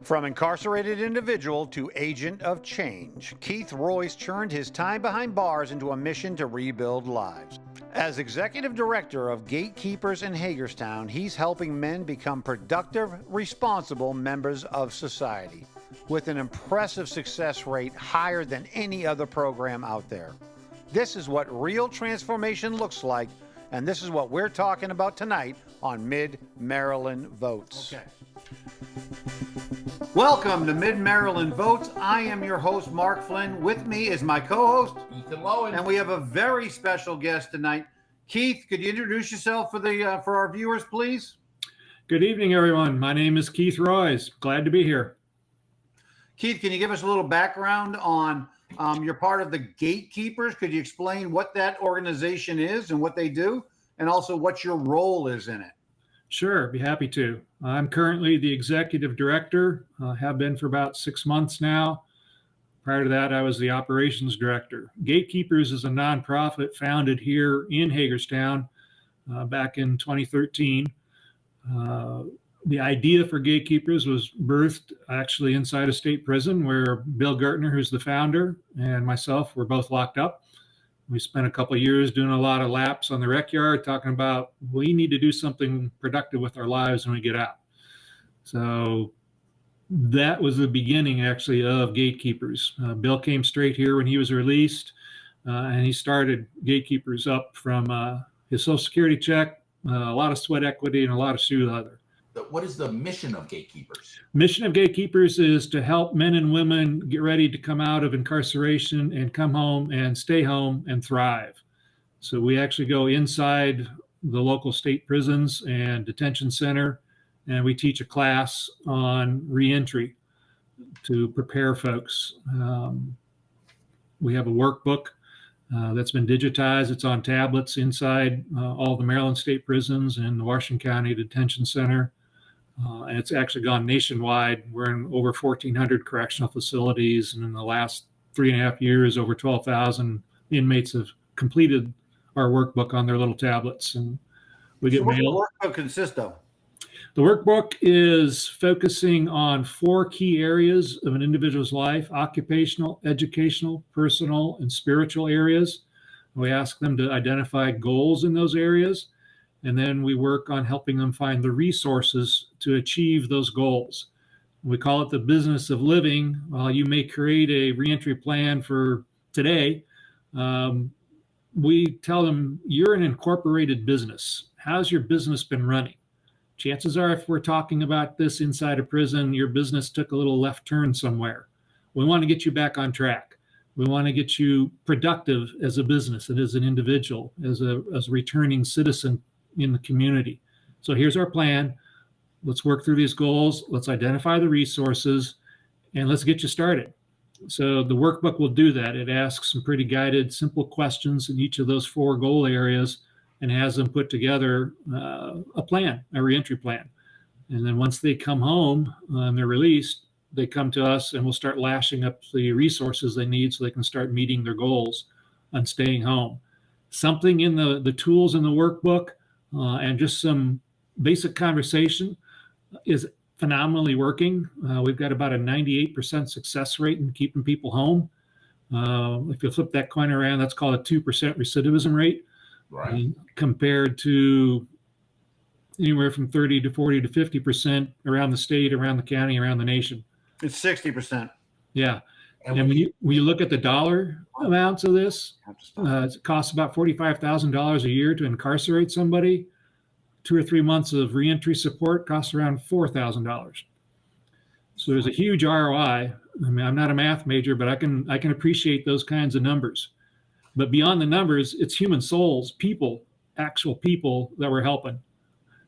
From incarcerated individual to agent of change, Keith Royce turned his time behind bars into a mission to rebuild lives. As Executive Director of Gatekeepers in Hagerstown, he's helping men become productive, responsible members of society, with an impressive success rate higher than any other program out there. This is what real transformation looks like, and this is what we're talking about tonight on Mid-Maryland Votes. Okay. Welcome to Mid-Maryland Votes. I am your host, Mark Flynn. With me is my co-host, Ethan Lowen. and we have a very special guest tonight. Keith, could you introduce yourself for our viewers, please? Good evening, everyone. My name is Keith Royce. Glad to be here. Keith, can you give us a little background on you're part of the Gatekeepers? Could you explain what that organization is and what they do, and also what your role is in it? Sure, be happy to. I'm currently the Executive Director, have been for about 6 months now. Prior to that, I was the Operations Director. Gatekeepers is a nonprofit founded here in Hagerstown back in 2013. The idea for Gatekeepers was birthed actually inside a state prison where Bill Gertner, who's the founder, and myself were both locked up. We spent a couple of years doing a lot of laps on the rec yard talking about we need to do something productive with our lives when we get out. So that was the beginning actually of Gatekeepers. Bill came straight here when he was released, and he started Gatekeepers up from his Social Security check, a lot of sweat equity, and a lot of shoe leather. What is the mission of Gatekeepers? Mission of Gatekeepers is to help men and women get ready to come out of incarceration and come home and stay home and thrive. So we actually go inside the local state prisons and detention center, and we teach a class on reentry to prepare folks. We have a workbook that's been digitized. It's on tablets inside all the Maryland state prisons and the Washington County Detention Center. And it's actually gone nationwide. We're in over 1,400 correctional facilities. And in the last 3.5 years, over 12,000 inmates have completed our workbook on their little tablets. And we get mail. What does the workbook consist of? The workbook is focusing on 4 key areas of an individual's life: occupational, educational, personal, and spiritual areas. We ask them to identify goals in those areas, and then we work on helping them find the resources to achieve those goals. We call it the business of living. While you may create a reentry plan for today, we tell them you're an incorporated business. How's your business been running? Chances are, if we're talking about this inside a prison, your business took a little left turn somewhere. We want to get you back on track. We want to get you productive as a business and as an individual, as a returning citizen in the community. So here's our plan. Let's work through these goals. Let's identify the resources, and let's get you started. So the workbook will do that. It asks some pretty guided, simple questions in each of those 4 goal areas and has them put together a plan, a reentry plan. And then once they come home and they're released, they come to us and we'll start lashing up the resources they need so they can start meeting their goals on staying home. Something in the tools in the workbook and just some basic conversation is phenomenally working. We've got about a 98% success rate in keeping people home. If you flip that coin around, that's called a 2% recidivism rate. Right. Compared to anywhere from 30 to 40 to 50% around the state, around the county, around the nation. It's 60%. Yeah. And when you look at the dollar amounts of this, it costs about $45,000 a year to incarcerate somebody. 2 or 3 months of reentry support costs around $4,000. So there's a huge ROI. I mean, I'm not a math major, but I can appreciate those kinds of numbers. But beyond the numbers, it's human souls, people, actual people that we're helping,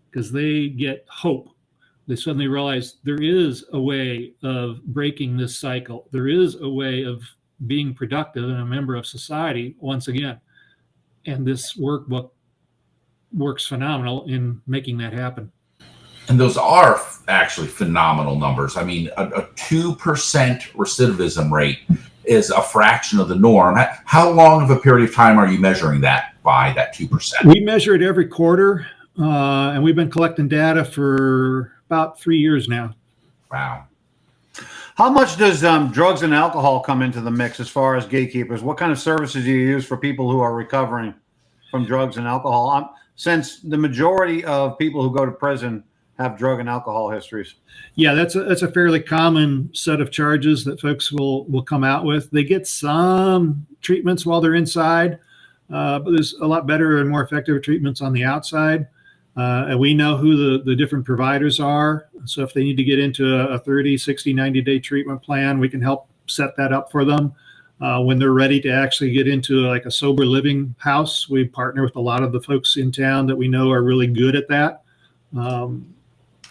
because they get hope. They suddenly realize there is a way of breaking this cycle. There is a way of being productive and a member of society once again. And this workbook works phenomenal in making that happen. And those are actually phenomenal numbers. I mean, a 2% recidivism rate is a fraction of the norm. How long of a period of time are you measuring that by, that 2%? We measure it every quarter, and we've been collecting data for about 3 years now. Wow. How much does drugs and alcohol come into the mix as far as gatekeepers? What kind of services do you use for people who are recovering from drugs and alcohol? Since the majority of people who go to prison have drug and alcohol histories. Yeah, that's a fairly common set of charges that folks will come out with. They get some treatments while they're inside, but there's a lot better and more effective treatments on the outside. And we know who the different providers are. So if they need to get into a 30, 60, 90-day treatment plan, we can help set that up for them. When they're ready to actually get into like a sober living house, we partner with a lot of the folks in town that we know are really good at that.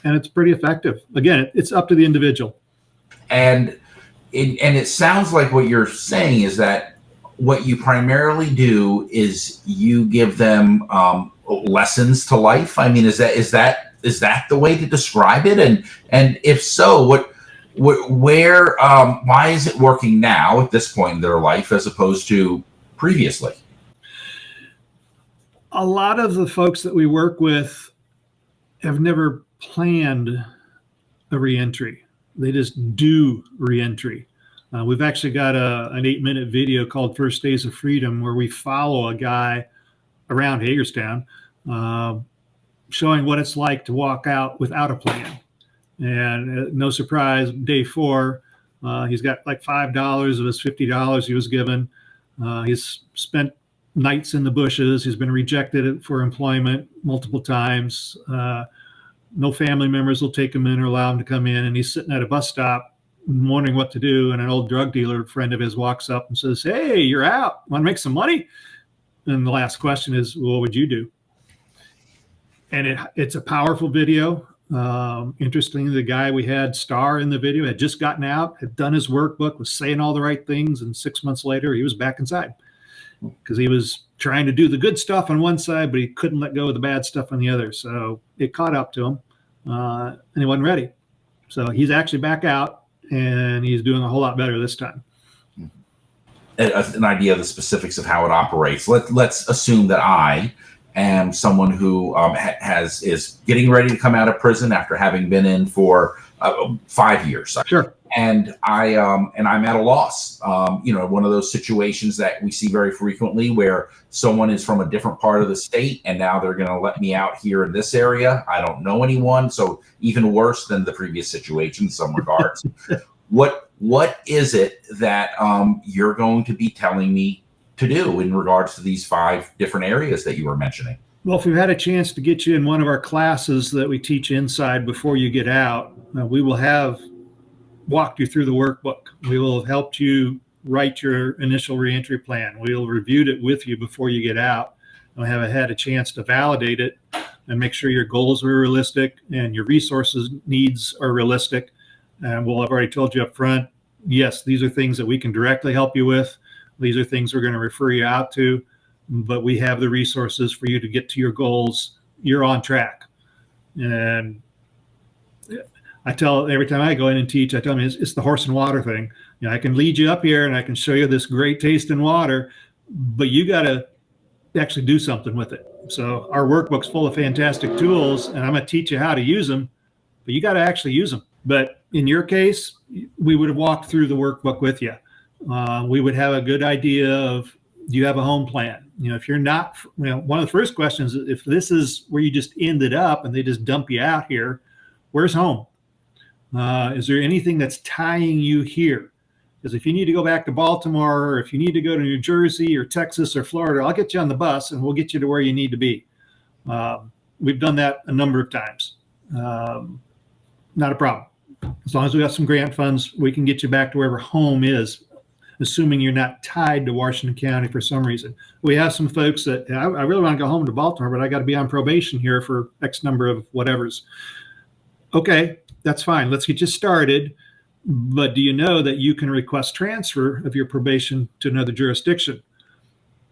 And it's pretty effective. Again, it's up to the individual. And it sounds like what you're saying is that what you primarily do is you give them lessons to life. I mean, is that the way to describe it? And if so, why is it working now at this point in their life as opposed to previously? A lot of the folks that we work with have never planned a reentry. They just do reentry. We've actually got an 8-minute video called First Days of Freedom, where we follow a guy around Hagerstown, showing what it's like to walk out without a plan. And no surprise, day 4, he's got like $5 of his $50 he was given. He's spent nights in the bushes. He's been rejected for employment multiple times. No family members will take him in or allow him to come in. And he's sitting at a bus stop wondering what to do. And an old drug dealer friend of his walks up and says, "Hey, you're out. Want to make some money?" And the last question is, "Well, what would you do?" And it's a powerful video. Interestingly, the guy we had star in the video had just gotten out, had done his workbook, was saying all the right things. And 6 months later, he was back inside because he was trying to do the good stuff on one side, but he couldn't let go of the bad stuff on the other. So it caught up to him, and he wasn't ready. So he's actually back out, and he's doing a whole lot better this time. An idea of the specifics of how it operates. Let's assume that I am someone who is getting ready to come out of prison after having been in for 5 years. Sure. And I'm at a loss. One of those situations that we see very frequently where someone is from a different part of the state and now they're going to let me out here in this area. I don't know anyone, so even worse than the previous situation in some regards. What is it that you're going to be telling me to do in regards to these 5 different areas that you were mentioning? Well, if we've had a chance to get you in one of our classes that we teach inside before you get out, we will have walked you through the workbook. We will have helped you write your initial reentry plan. We'll reviewed it with you before you get out. We'll have had a chance to validate it and make sure your goals are realistic and your resources needs are realistic. And we'll have already told you up front, yes, these are things that we can directly help you with. These are things we're going to refer you out to, but we have the resources for you to get to your goals. You're on track. And I tell every time I go in and teach, I tell them it's the horse and water thing. I can lead you up here and I can show you this great taste in water, but you got to actually do something with it. So our workbook's full of fantastic tools, and I'm going to teach you how to use them, but you got to actually use them. But in your case, we would have walked through the workbook with you. We would have a good idea of, do you have a home plan? If you're not, one of the first questions is, if this is where you just ended up and they just dump you out here, where's home? Is there anything that's tying you here? Because if you need to go back to Baltimore, or if you need to go to New Jersey or Texas or Florida, I'll get you on the bus and we'll get you to where you need to be. We've done that a number of times. Not a problem. As long as we got some grant funds, we can get you back to wherever home is, assuming you're not tied to Washington County for some reason. We have some folks that, I really want to go home to Baltimore, but I got to be on probation here for X number of whatevers. Okay, that's fine. Let's get you started. But do you know that you can request transfer of your probation to another jurisdiction?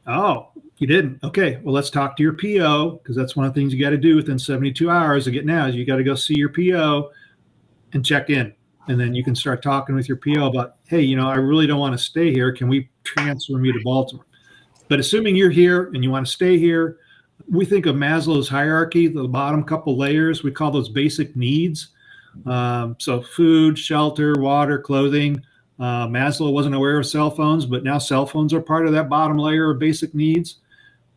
Oh, you didn't? Okay, well, let's talk to your PO, because that's one of the things you got to do within 72 hours of getting out, is you got to go see your PO and check in. And then you can start talking with your PO about, hey, I really don't want to stay here. Can we transfer me to Baltimore? But assuming you're here and you want to stay here, we think of Maslow's hierarchy, the bottom couple layers, we call those basic needs. So food, shelter, water, clothing. Maslow wasn't aware of cell phones, but now cell phones are part of that bottom layer of basic needs.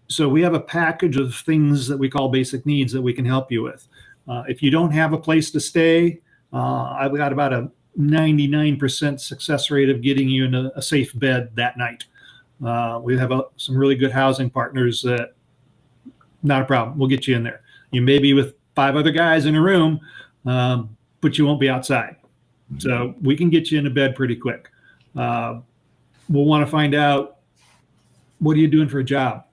So we have a package of things that we call basic needs that we can help you with. If you don't have a place to stay, I've got about a 99% success rate of getting you in a safe bed that night. We have some really good housing partners that, not a problem, we'll get you in there. You may be with 5 other guys in a room, but you won't be outside. So we can get you in a bed pretty quick. We'll want to find out, what are you doing for a job?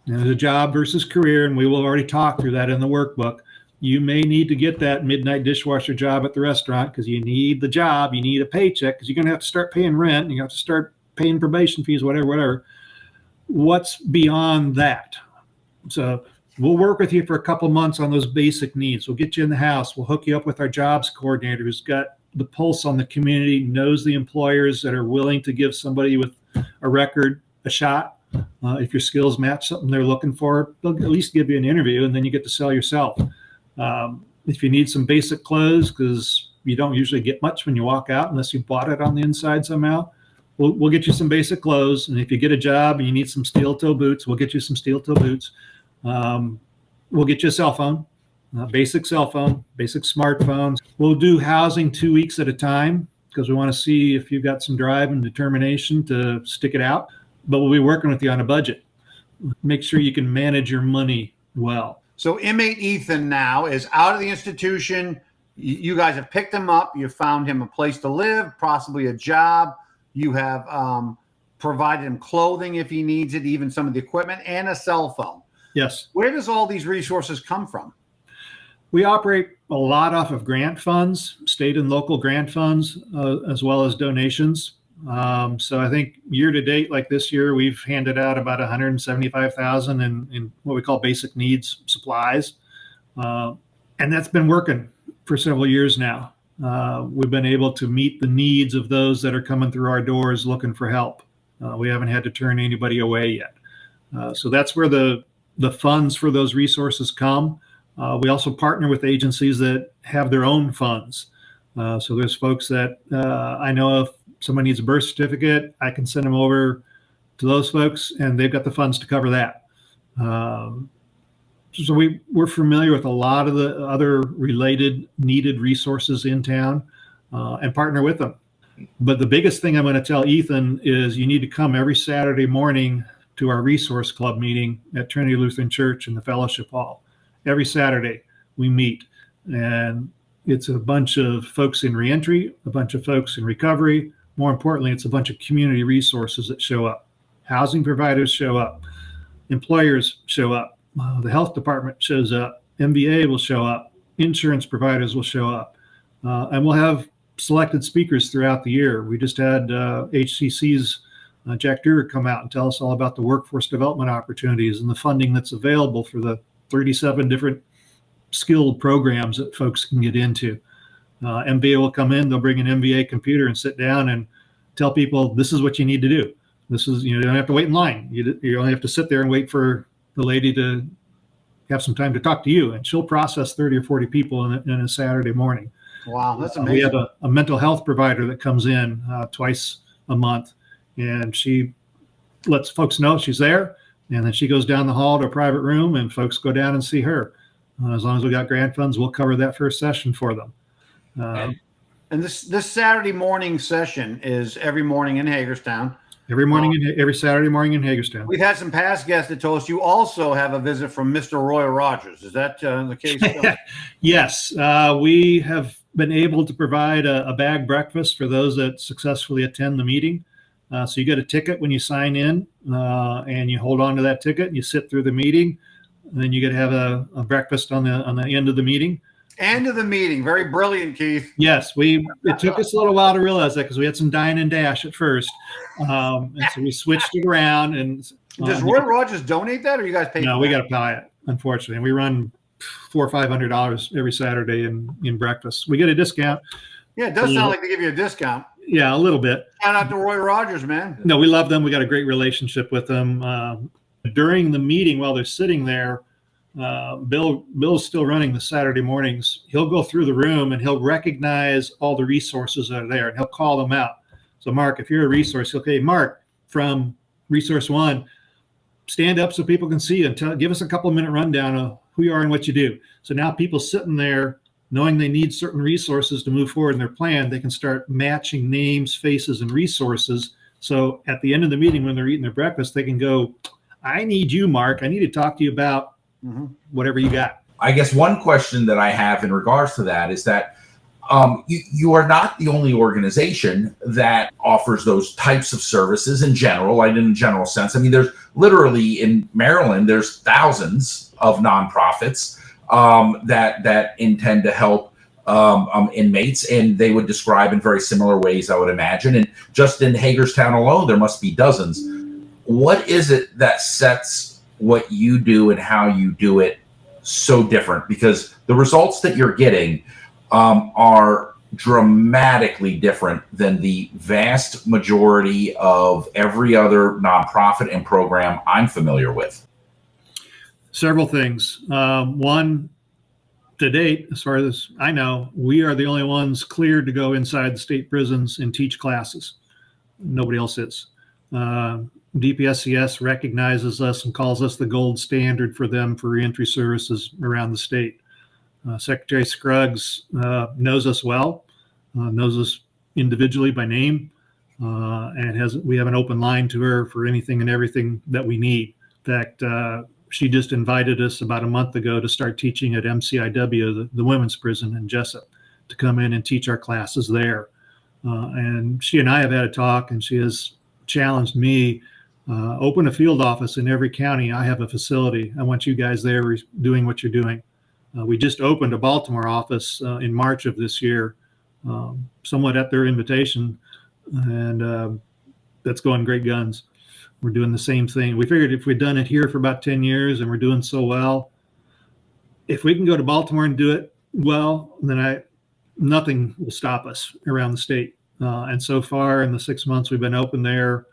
There's a job versus career, and we will already talk through that in the workbook. You may need to get that midnight dishwasher job at the restaurant because you need the job, you need a paycheck because you're going to have to start paying rent, and you have to start paying probation fees, whatever. What's beyond that? So we'll work with you for a couple months on those basic needs. We'll get you in the house. We'll hook you up with our jobs coordinator who's got the pulse on the community, knows the employers that are willing to give somebody with a record a shot. If your skills match something they're looking for, they'll at least give you an interview, and then you get to sell yourself. If you need some basic clothes, because you don't usually get much when you walk out unless you bought it on the inside somehow, we'll get you some basic clothes. And if you get a job and you need some steel toe boots, we'll get you some steel toe boots. We'll get you a cell phone, basic cell phone, basic smartphones. We'll do housing 2 weeks at a time because we want to see if you've got some drive and determination to stick it out. But we'll be working with you on a budget. Make sure you can manage your money well. So inmate Ethan now is out of the institution. You guys have picked him up. You found him a place to live, possibly a job. You have provided him clothing if he needs it, even some of the equipment, and a cell phone. Yes. Where does all these resources come from? We operate a lot off of grant funds, state and local grant funds, as well as donations. So I think year to date, like this year, we've handed out about $175,000 in what we call basic needs supplies. And that's been working for several years now. We've been able to meet the needs of those that are coming through our doors looking for help. We haven't had to turn anybody away yet. So that's where the funds for those resources come. We also partner with agencies that have their own funds. So there's folks that I know if someone needs a birth certificate, I can send them over to those folks, and they've got the funds to cover that. So we're familiar with a lot of the other related needed resources in town and partner with them. But the biggest thing I'm going to tell Ethan is you need to come every Saturday morning to our resource club meeting at Trinity Lutheran Church in the fellowship hall. Every Saturday we meet, and it's a bunch of folks in reentry, a bunch of folks in recovery. More importantly, it's a bunch of community resources that show up. Housing providers show up. Employers show up. The health department shows up. MBA will show up. Insurance providers will show up. And we'll have selected speakers throughout the year. We just had HCC's Jack Durer come out and tell us all about the workforce development opportunities and the funding that's available for the 37 different skilled programs that folks can get into. MBA will come in, they'll bring an MBA computer and sit down and tell people, this is what you need to do. This is, you don't have to wait in line. You only have to sit there and wait for the lady to have some time to talk to you. And she'll process 30 or 40 people in a Saturday morning. Wow, that's amazing. We have a mental health provider that comes in twice a month, and she lets folks know she's there. And then she goes down the hall to a private room, and folks go down and see her. As long as we got grant funds, we'll cover that first session for them. And this Saturday morning session is every morning in Hagerstown. Every Saturday morning in Hagerstown. We've had some past guests that told us you also have a visit from Mr. Roy Rogers. Is that the case? Yes. We have been able to provide a bag breakfast for those that successfully attend the meeting. So you get a ticket when you sign in, and you hold on to that ticket and you sit through the meeting. And then you get to have a breakfast on the end of the meeting. End of the meeting. Very brilliant, Keith. Yes, it took us a little while to realize that because we had some dine and dash at first. And so we switched it around. And does Roy Rogers donate that, or you guys pay? No, we got to buy it, unfortunately. We run $400 or $500 every Saturday in breakfast. We get a discount. Yeah, it does sound like they give you a discount. Yeah, a little bit. Shout out to Roy Rogers, man. No, we love them. We got a great relationship with them. During the meeting, while they're sitting there, Bill's still running the Saturday mornings. He'll go through the room and he'll recognize all the resources that are there, and he'll call them out. So Mark, if you're a resource, okay, Mark from Resource One, stand up so people can see you and give us a couple of minute rundown of who you are and what you do. So now people sitting there knowing they need certain resources to move forward in their plan, they can start matching names, faces, and resources. So at the end of the meeting, when they're eating their breakfast, they can go, I need you, Mark. I need to talk to you about whatever you got. I guess one question that I have in regards to that is that you are not the only organization that offers those types of services in general, like in a general sense. I mean, there's literally in Maryland, there's thousands of nonprofits that intend to help inmates, and they would describe in very similar ways, I would imagine. And just in Hagerstown alone, there must be dozens. What is it that sets what you do and how you do it so different? Because the results that you're getting are dramatically different than the vast majority of every other nonprofit and program I'm familiar with. Several things. One, to date, as far as I know, we are the only ones cleared to go inside the state prisons and teach classes. Nobody else is. DPSCS recognizes us and calls us the gold standard for them for reentry services around the state. Secretary Scruggs knows us well, knows us individually by name, and we have an open line to her for anything and everything that we need. In fact, she just invited us about a month ago to start teaching at MCIW, the women's prison in Jessup, to come in and teach our classes there. And she and I have had a talk, and she has challenged me, open a field office in every county. I have a facility. I want you guys there doing what you're doing. We just opened a Baltimore office in March of this year, somewhat at their invitation, and that's going great guns. We're doing the same thing. We figured if we'd done it here for about 10 years and we're doing so well, if we can go to Baltimore and do it well, then nothing will stop us around the state. And so far in the 6 months we've been open there,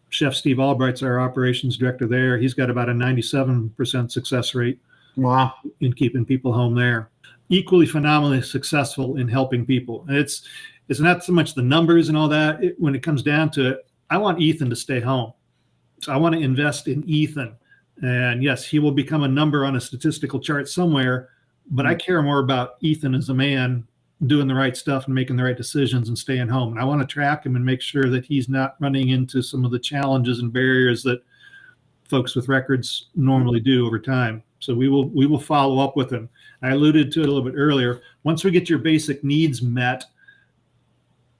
Chef Steve Albright's our operations director there. He's got about a 97% success rate. Wow. In keeping people home there. Equally phenomenally successful in helping people. And it's not so much the numbers and all that. When it comes down to it, I want Ethan to stay home. So I want to invest in Ethan. And yes, he will become a number on a statistical chart somewhere, but I care more about Ethan as a man doing the right stuff and making the right decisions and staying home. And I want to track him and make sure that he's not running into some of the challenges and barriers that folks with records normally do over time. So we will follow up with him. I alluded to it a little bit earlier. Once we get your basic needs met,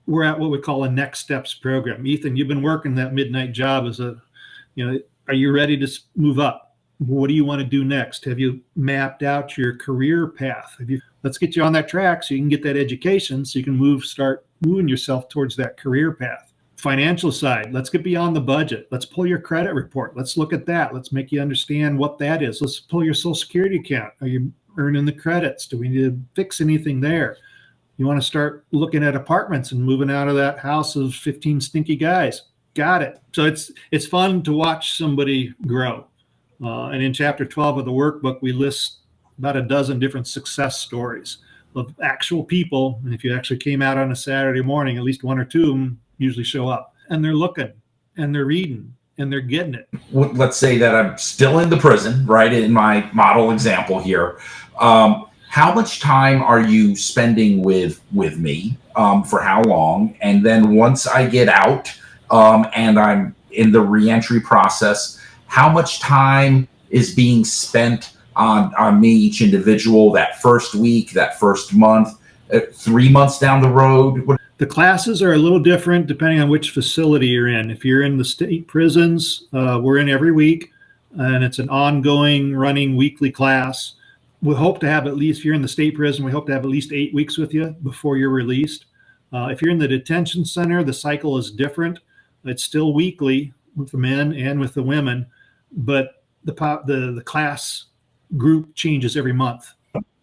we're at what we call a next steps program. Ethan, you've been working that midnight job are you ready to move up? What do you want to do next? Have you mapped out your career path? Let's get you on that track so you can get that education so you can start moving yourself towards that career path. Financial side, let's get beyond the budget. Let's pull your credit report. Let's look at that. Let's make you understand what that is. Let's pull your Social Security account. Are you earning the credits? Do we need to fix anything there? You want to start looking at apartments and moving out of that house of 15 stinky guys. Got it. So it's fun to watch somebody grow. And in chapter 12 of the workbook, we list about a dozen different success stories of actual people. And if you actually came out on a Saturday morning, at least one or two of them usually show up, and they're looking and they're reading and they're getting it. Let's say that I'm still in the prison, right? In my model example here. How much time are you spending with me? For how long? And then once I get out and I'm in the reentry process, how much time is being spent on me, each individual, that first week, that first month, 3 months down the road? The classes are a little different depending on which facility you're in. If you're in the state prisons, we're in every week, and it's an ongoing running weekly class. We hope to have if you're in the state prison, we hope to have at least 8 weeks with you before you're released. If you're in the detention center, the cycle is different. It's still weekly with the men and with the women, but the class group changes every month.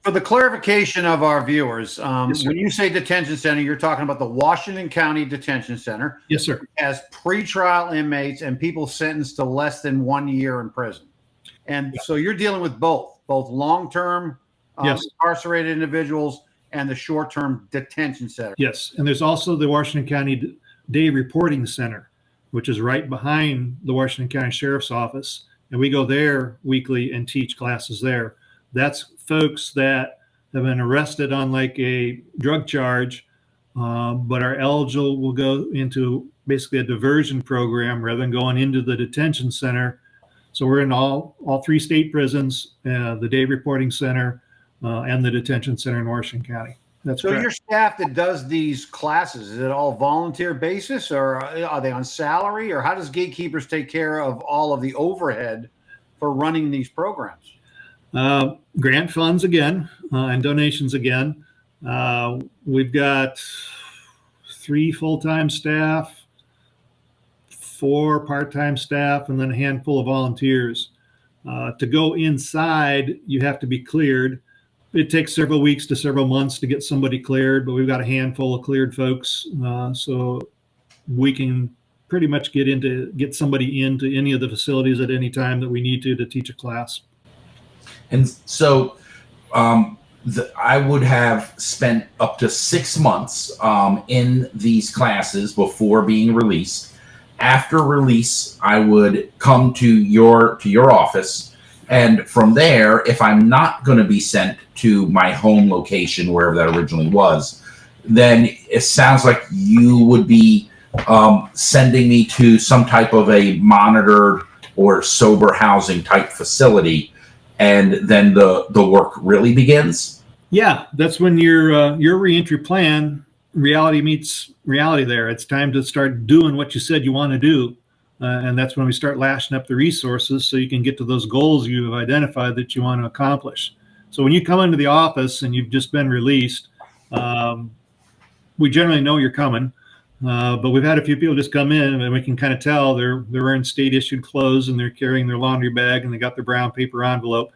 For the clarification of our viewers, Yes, when you say detention center, you're talking about the Washington County Detention Center. Yes, sir. As pretrial inmates and people sentenced to less than 1 year in prison. And so you're dealing with both long-term Yes. incarcerated individuals and the short-term detention center. Yes. And there's also the Washington County Day Reporting Center, which is right behind the Washington County Sheriff's Office. And we go there weekly and teach classes there. That's folks that have been arrested on like a drug charge, but are eligible, will go into basically a diversion program rather than going into the detention center. So we're in all 3 state prisons, the Day Reporting Center, and the detention center in Washington County. That's so correct. Your staff that does these classes, is it all volunteer basis, or are they on salary, or how does Gatekeepers take care of all of the overhead for running these programs? Grant funds again, and donations again. We've got 3 full-time staff, 4 part-time staff, and then a handful of volunteers. To go inside, you have to be cleared. It takes several weeks to several months to get somebody cleared, but we've got a handful of cleared folks. So we can pretty much get somebody into any of the facilities at any time that we need to teach a class. And so I would have spent up to 6 months in these classes before being released. After release, I would come to your office. And from there, if I'm not going to be sent to my home location, wherever that originally was, then it sounds like you would be sending me to some type of a monitored or sober housing type facility. And then the work really begins? Yeah, that's when your reentry plan, reality meets reality there. It's time to start doing what you said you want to do. And that's when we start lashing up the resources so you can get to those goals you've identified that you want to accomplish. So when you come into the office and you've just been released, we generally know you're coming. But we've had a few people just come in and we can kind of tell they're wearing state issued clothes and they're carrying their laundry bag and they got their brown paper envelope.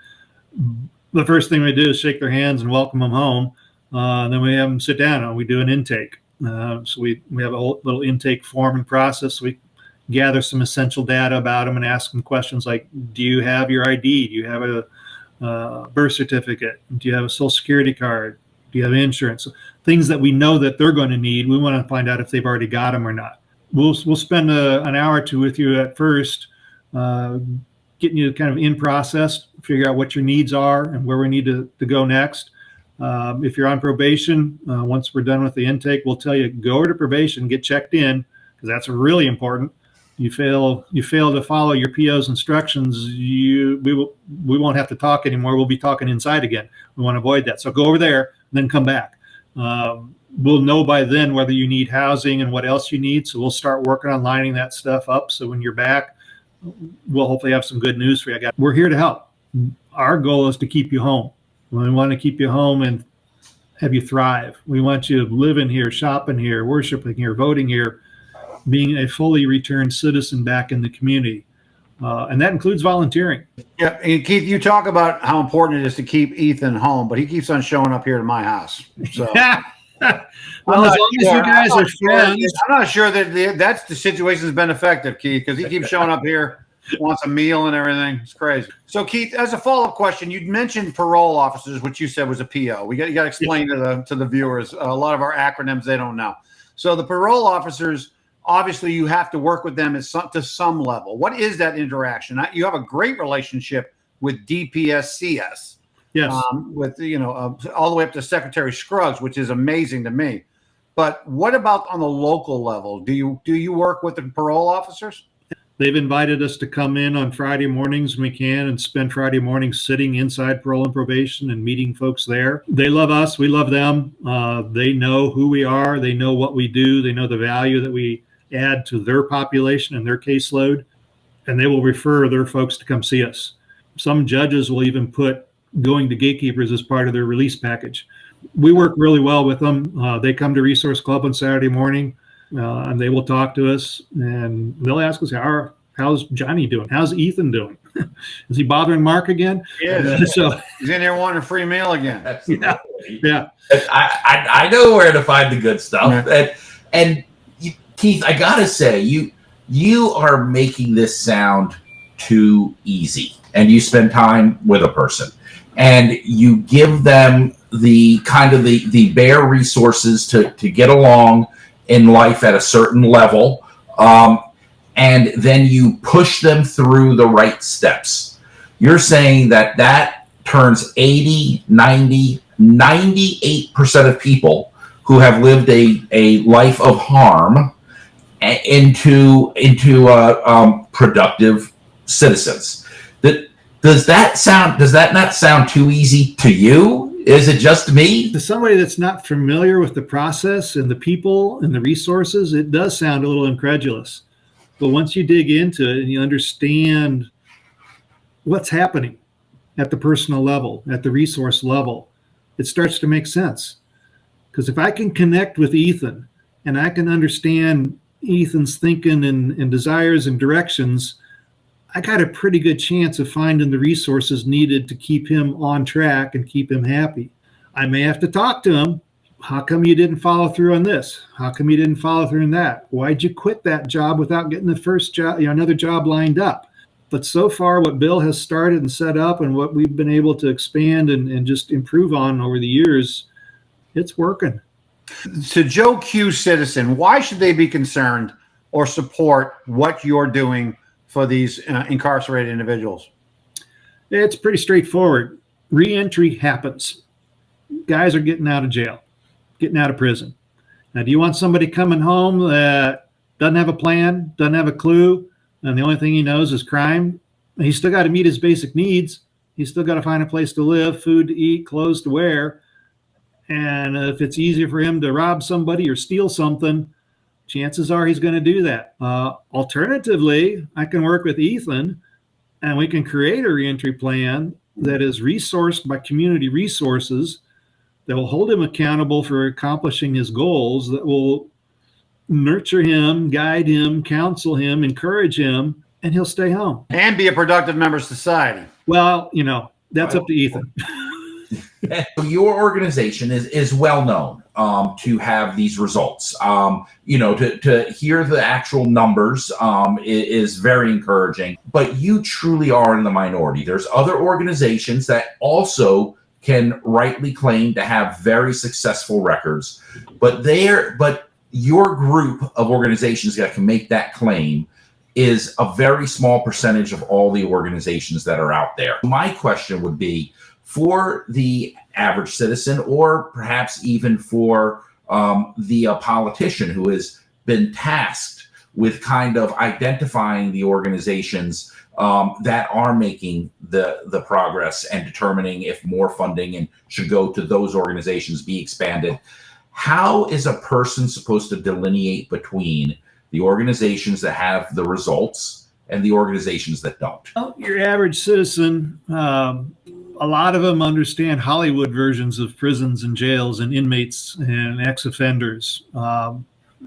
The first thing we do is shake their hands and welcome them home. And then we have them sit down and we do an intake. So we have a whole little intake form and process. We gather some essential data about them and ask them questions like, do you have your ID? Do you have a birth certificate? Do you have a social security card? Do you have insurance? Things that we know that they're going to need. We want to find out if they've already got them or not. We'll spend an hour or two with you at first, getting you kind of in process, figure out what your needs are and where we need to go next. If you're on probation, once we're done with the intake, we'll tell you, go over to probation, get checked in, because that's really important. You fail to follow your PO's instructions, we won't have to talk anymore. We'll be talking inside again. We want to avoid that. So go over there, then come back. We'll know by then whether you need housing and what else you need. So we'll start working on lining that stuff up. So when you're back, we'll hopefully have some good news for you. We're here to help. Our goal is to keep you home. We want to keep you home and have you thrive. We want you living here, shopping here, worshiping here, voting here, being a fully returned citizen back in the community. And that includes volunteering. Yeah, and Keith, you talk about how important it is to keep Ethan home, but he keeps on showing up here to my house. So, well, as long as you guys are friends. I'm not sure that that's the situation's been effective, Keith, because he keeps showing up here, wants a meal and everything. It's crazy. So, Keith, as a follow-up question, you mentioned parole officers, which you said was a PO. You got to explain to the viewers. A lot of our acronyms they don't know. So, the parole officers, obviously, you have to work with them to some level. What is that interaction? You have a great relationship with DPSCS. Yes. With all the way up to Secretary Scruggs, which is amazing to me. But what about on the local level? Do you work with the parole officers? They've invited us to come in on Friday mornings when we can and spend Friday mornings sitting inside parole and probation and meeting folks there. They love us. We love them. They know who we are. They know what we do. They know the value that we add to their population and their caseload. And they will refer their folks to come see us. Some judges will even put going to Gatekeepers as part of their release package. We work really well with them. They come to Resource Club on Saturday morning. And they will talk to us and they'll ask us, how's Johnny doing? How's Ethan doing? Is he bothering Mark again? Yeah. So he's in there wanting a free meal again. Absolutely. Yeah. I know where to find the good stuff. Yeah. And Keith, I gotta say, you are making this sound too easy. And you spend time with a person and you give them the kind of the bare resources to get along in life at a certain level. And then you push them through the right steps. You're saying that turns 80, 90, 98% of people who have lived a life of harm into productive citizens. Does that not sound too easy to you? Is it just me? To somebody that's not familiar with the process and the people and the resources, it does sound a little incredulous. But once you dig into it and you understand what's happening at the personal level, at the resource level, it starts to make sense. Because if I can connect with Ethan and I can understand Ethan's thinking and desires and directions, I got a pretty good chance of finding the resources needed to keep him on track and keep him happy. I may have to talk to him. How come you didn't follow through on this? How come you didn't follow through on that? Why'd you quit that job without getting the first job, another job lined up? But so far, what Bill has started and set up and what we've been able to expand and just improve on over the years, it's working. To Joe Q citizen, why should they be concerned or support what you're doing for these incarcerated individuals? It's pretty straightforward. Reentry happens. Guys are getting out of jail, getting out of prison. Now, do you want somebody coming home that doesn't have a plan, doesn't have a clue, and the only thing he knows is crime? He's still got to meet his basic needs. He's still got to find a place to live, food to eat, clothes to wear. And if it's easier for him to rob somebody or steal something, chances are he's going to do that. Alternatively, I can work with Ethan and we can create a reentry plan that is resourced by community resources that will hold him accountable for accomplishing his goals, that will nurture him, guide him, counsel him, encourage him, and he'll stay home. And be a productive member of society. Well, that's up to Ethan. Your organization is well known to have these results. To hear the actual numbers is very encouraging, but you truly are in the minority. There's other organizations that also can rightly claim to have very successful records, but your group of organizations that can make that claim is a very small percentage of all the organizations that are out there. My question would be, for the average citizen, or perhaps even for the politician who has been tasked with kind of identifying the organizations that are making the progress and determining if more funding and should go to those organizations be expanded, how is a person supposed to delineate between the organizations that have the results and the organizations that don't? Well, your average citizen, a lot of them understand Hollywood versions of prisons and jails and inmates and ex-offenders. And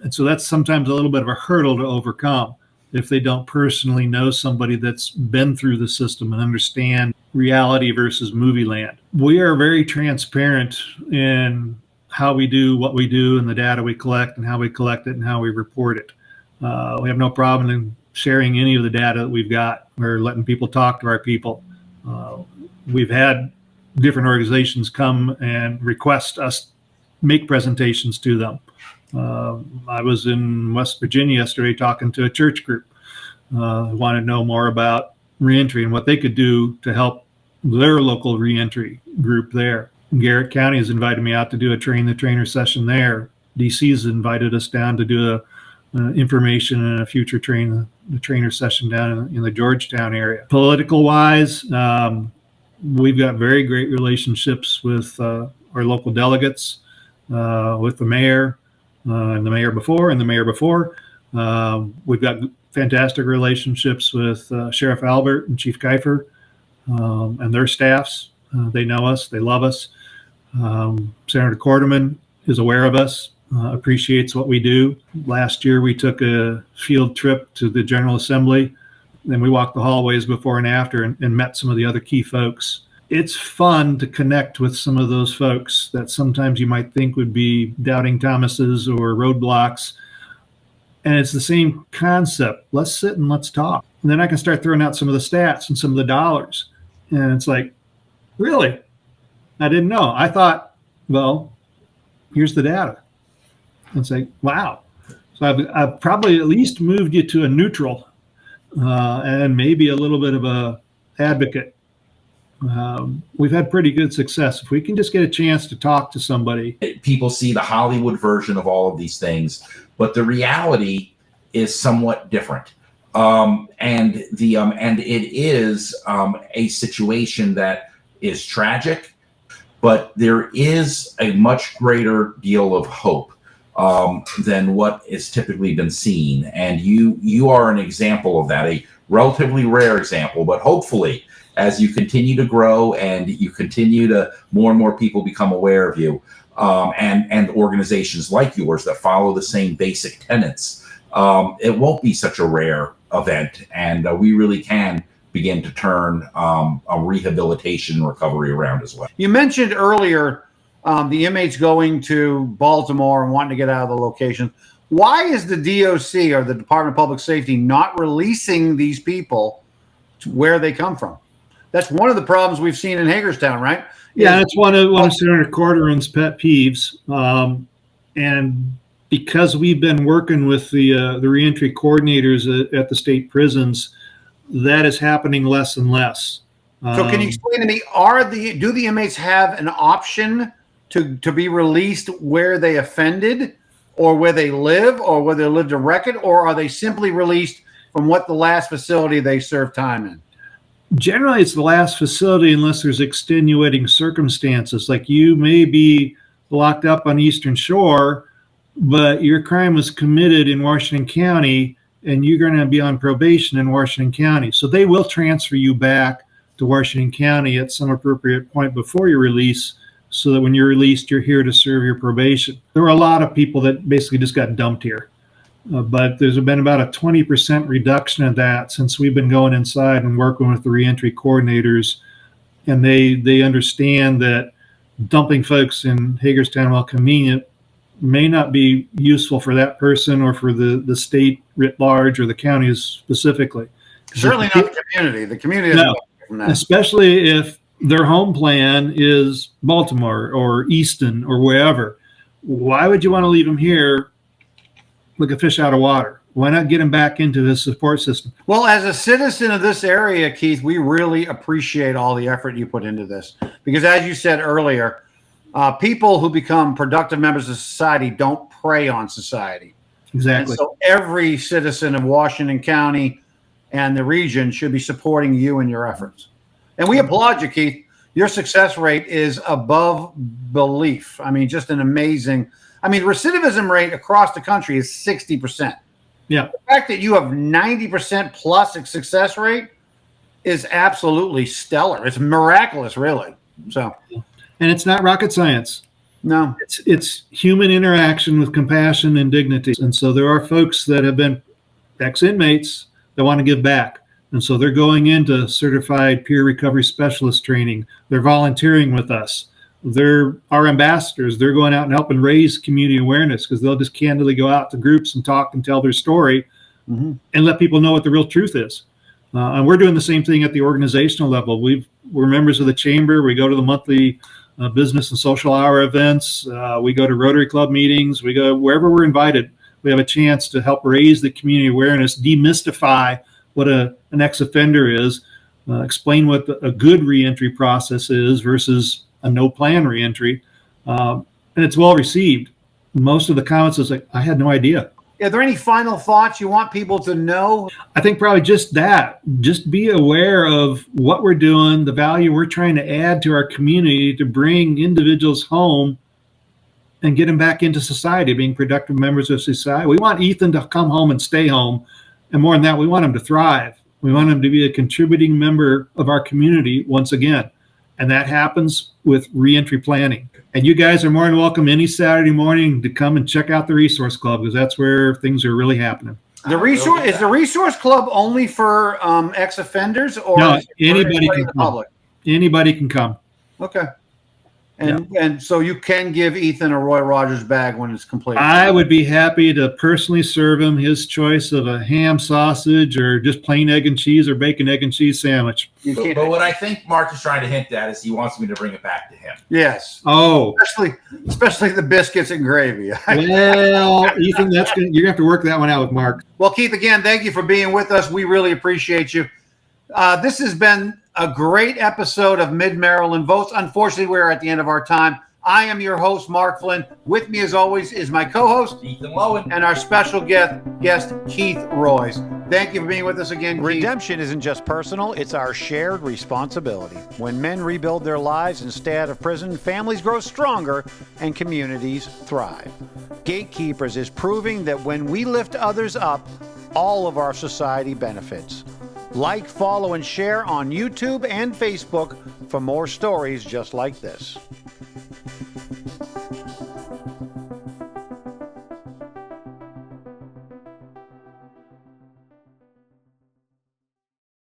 so that's sometimes a little bit of a hurdle to overcome if they don't personally know somebody that's been through the system and understand reality versus movie land. We are very transparent in how we do what we do and the data we collect and how we collect it and how we report it. We have no problem in sharing any of the data that we've got. We're letting people talk to our people. We've had different organizations come and request us make presentations to them. I was in West Virginia yesterday talking to a church group who wanted to know more about reentry and what they could do to help their local reentry group there. Garrett County has invited me out to do a train the trainer session there. DC's invited us down to do a information and a future train the trainer session down in the Georgetown area. Political wise, we've got very great relationships with our local delegates, with the mayor and the mayor before and the mayor before. We've got fantastic relationships with Sheriff Albert and Chief Kiefer and their staffs. They know us, they love us. Senator Quarterman is aware of us, appreciates what we do. Last year, we took a field trip to the General Assembly. Then we walked the hallways before and after and met some of the other key folks. It's fun to connect with some of those folks that sometimes you might think would be doubting Thomases or roadblocks. And it's the same concept. Let's sit and let's talk. And then I can start throwing out some of the stats and some of the dollars. And it's like, really? I didn't know. I thought, well, here's the data. And it's like, wow. So I've probably at least moved you to a neutral and maybe a little bit of a advocate. We've had pretty good success. If we can just get a chance to talk to somebody. People see the Hollywood version of all of these things, but the reality is somewhat different. And it is a situation that is tragic, but there is a much greater deal of hope than what is typically been seen. And you are an example of that, a relatively rare example, but hopefully as you continue to grow and you continue to more and more people become aware of you, and organizations like yours that follow the same basic tenets, it won't be such a rare event, and we really can begin to turn a rehabilitation and recovery around as well. You mentioned earlier the inmates going to Baltimore and wanting to get out of the location. Why is the DOC or the Department of Public Safety not releasing these people to where they come from? That's one of the problems we've seen in Hagerstown, right? Yeah, that's one of Senator Corcoran's pet peeves. And because we've been working with the reentry coordinators at the state prisons, that is happening less and less. So can you explain to me, do the inmates have an option to be released where they offended or where they live or where they lived a record, or are they simply released from what the last facility they served time in? Generally, it's the last facility unless there's extenuating circumstances. Like you may be locked up on Eastern Shore, but your crime was committed in Washington County and you're going to be on probation in Washington County. So they will transfer you back to Washington County at some appropriate point before your release, so that when you're released, you're here to serve your probation. There were a lot of people that basically just got dumped here. But there's been about a 20% reduction of that since we've been going inside and working with the reentry coordinators. And they understand that dumping folks in Hagerstown, while convenient, may not be useful for that person or for the state writ large or the counties specifically. Certainly not the community. The community doesn't benefit from that. Especially if their home plan is Baltimore or Easton or wherever. Why would you want to leave them here like a fish out of water? Why not get him back into his support system? Well, as a citizen of this area, Keith, we really appreciate all the effort you put into this. Because as you said earlier, people who become productive members of society don't prey on society. Exactly. And so every citizen of Washington County and the region should be supporting you and your efforts. And we applaud you, Keith. Your success rate is above belief. I mean, just an amazing... I mean, recidivism rate across the country is 60%. Yeah. The fact that you have 90% plus success rate is absolutely stellar. It's miraculous, really. So, and it's not rocket science. No, it's human interaction with compassion and dignity. And so there are folks that have been ex-inmates that want to give back. And so they're going into certified peer recovery specialist training. They're volunteering with us. They're our ambassadors. They're going out and helping raise community awareness, because they'll just candidly go out to groups and talk and tell their story and let people know what the real truth is. And we're doing the same thing at the organizational level. We're members of the chamber. We go to the monthly business and social hour events. We go to Rotary Club meetings. We go wherever we're invited. We have a chance to help raise the community awareness, demystify what an ex-offender is, explain what a good reentry process is versus a no-plan reentry, and it's well received. Most of the comments is like, I had no idea. Are there any final thoughts you want people to know? I think probably just that. Just be aware of what we're doing, the value we're trying to add to our community to bring individuals home and get them back into society, being productive members of society. We want Ethan to come home and stay home. And more than that, we want him to thrive. We want him to be a contributing member of our community once again. And that happens with reentry planning. And you guys are more than welcome any Saturday morning to come and check out the Resource Club, because that's where things are really happening. The resource is the Resource Club only for ex-offenders, or No, is it for anybody everybody can in the come. public? Anybody can come. Okay. And so you can give Ethan a Roy Rogers bag when it's completed. I would be happy to personally serve him his choice of a ham sausage or just plain egg and cheese or bacon, egg and cheese sandwich. But what I think Mark is trying to hint at is he wants me to bring it back to him. Yes. Oh, Especially the biscuits and gravy. well, Ethan, you're gonna have to work that one out with Mark. Well, Keith, again, thank you for being with us. We really appreciate you. This has been a great episode of Mid-Maryland Votes. Unfortunately, we're at the end of our time. I am your host, Mark Flynn. With me, as always, is my co-host, Ethan Lowen, and our special guest, Keith Royce. Thank you for being with us again, Keith. Redemption isn't just personal, it's our shared responsibility. When men rebuild their lives instead of prison, families grow stronger and communities thrive. Gatekeepers is proving that when we lift others up, all of our society benefits. Like, follow, and share on YouTube and Facebook for more stories just like this.